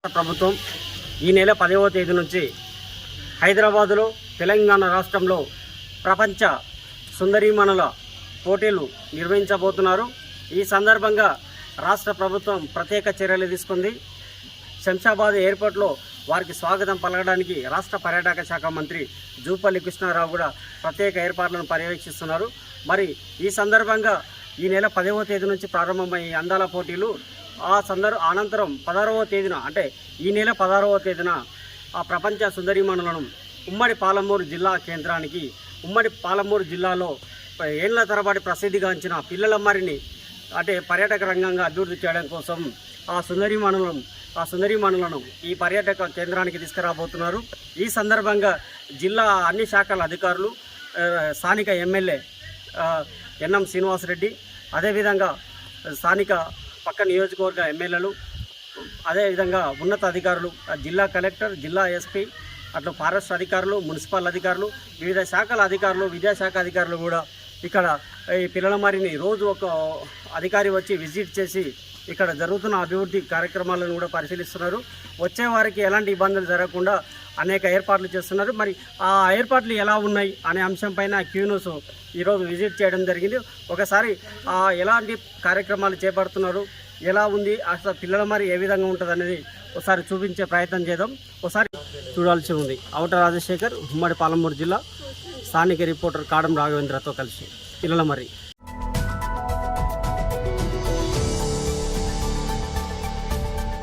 ప్రభుత్వం ఈ నెల 10వ తేదీ నుంచి హైదరాబాదులో తెలంగాణ రాష్ట్రంలో ప్రపంచ సుందరీమణుల పోటీలు నిర్వహించబోతున్నారు. ఈ సందర్భంగా రాష్ట్ర ప్రభుత్వం ప్రత్యేక చర్యలు తీసుకుంది. శంషాబాద్ ఎయిర్పోర్ట్లో వారికి స్వాగతం పలకడానికి రాష్ట్ర పర్యాటక శాఖ మంత్రి జూపల్లి కృష్ణారావు కూడా ప్రత్యేక ఏర్పాట్లను పర్యవేక్షిస్తున్నారు. మరి ఈ సందర్భంగా ఈ నెల 10వ తేదీ నుంచి ప్రారంభమయ్యే అందాల పోటీలు అనంతరం 16వ తేదీన అంటే ఈ నెల 16వ తేదీన ఆ ప్రపంచ సుందరీమణులను ఉమ్మడి పాలమూరు జిల్లా కేంద్రానికి ఉమ్మడి పాలమూరు జిల్లాలో ఏళ్ల తరబడి ప్రసిద్ధిగాంచిన పిల్లలమ్మరిని అంటే పర్యాటక రంగంగా అభివృద్ధి చేయడం కోసం ఆ సుందరీమణులను ఈ పర్యాటక కేంద్రానికి తీసుకురాబోతున్నారు. ఈ సందర్భంగా జిల్లా అన్ని శాఖల అధికారులు, స్థానిక ఎమ్మెల్యే ఎన్ఎం శ్రీనివాసరెడ్డి, అదేవిధంగా స్థానిక పక్క నియోజకవర్గ ఎమ్మెల్యేలు, అదేవిధంగా ఉన్నత అధికారులు, జిల్లా కలెక్టర్, జిల్లా ఎస్పీ, అట్లా ఫారెస్ట్ అధికారులు, మున్సిపల్ అధికారులు, వివిధ శాఖల అధికారులు, విద్యాశాఖ అధికారులు కూడా ఇక్కడ ఈ పిల్లలమరిని రోజు ఒక అధికారి వచ్చి విజిట్ చేసి ఇక్కడ జరుగుతున్న అభివృద్ధి కార్యక్రమాలను కూడా పరిశీలిస్తున్నారు. వచ్చే వారికి ఎలాంటి ఇబ్బందులు జరగకుండా అనేక ఏర్పాట్లు చేస్తున్నారు. మరి ఆ ఏర్పాట్లు ఎలా ఉన్నాయి అనే అంశంపైన క్యూ న్యూస్ ఈరోజు విజిట్ చేయడం జరిగింది. ఒకసారి ఎలాంటి కార్యక్రమాలు చేపడుతున్నారు, ఎలా ఉంది, అసలు పిల్లలమరి ఏ విధంగా ఉంటుంది అనేది ఒకసారి చూపించే ప్రయత్నం చేద్దాం. ఒకసారి చూడాల్సి ఉంది. అవట రాజశేఖర్, ఉమ్మడి పాలమూరు జిల్లా, స్థానిక రిపోర్టర్ కాడం రాఘవేంద్రతో కలిసి పిల్లలమరి.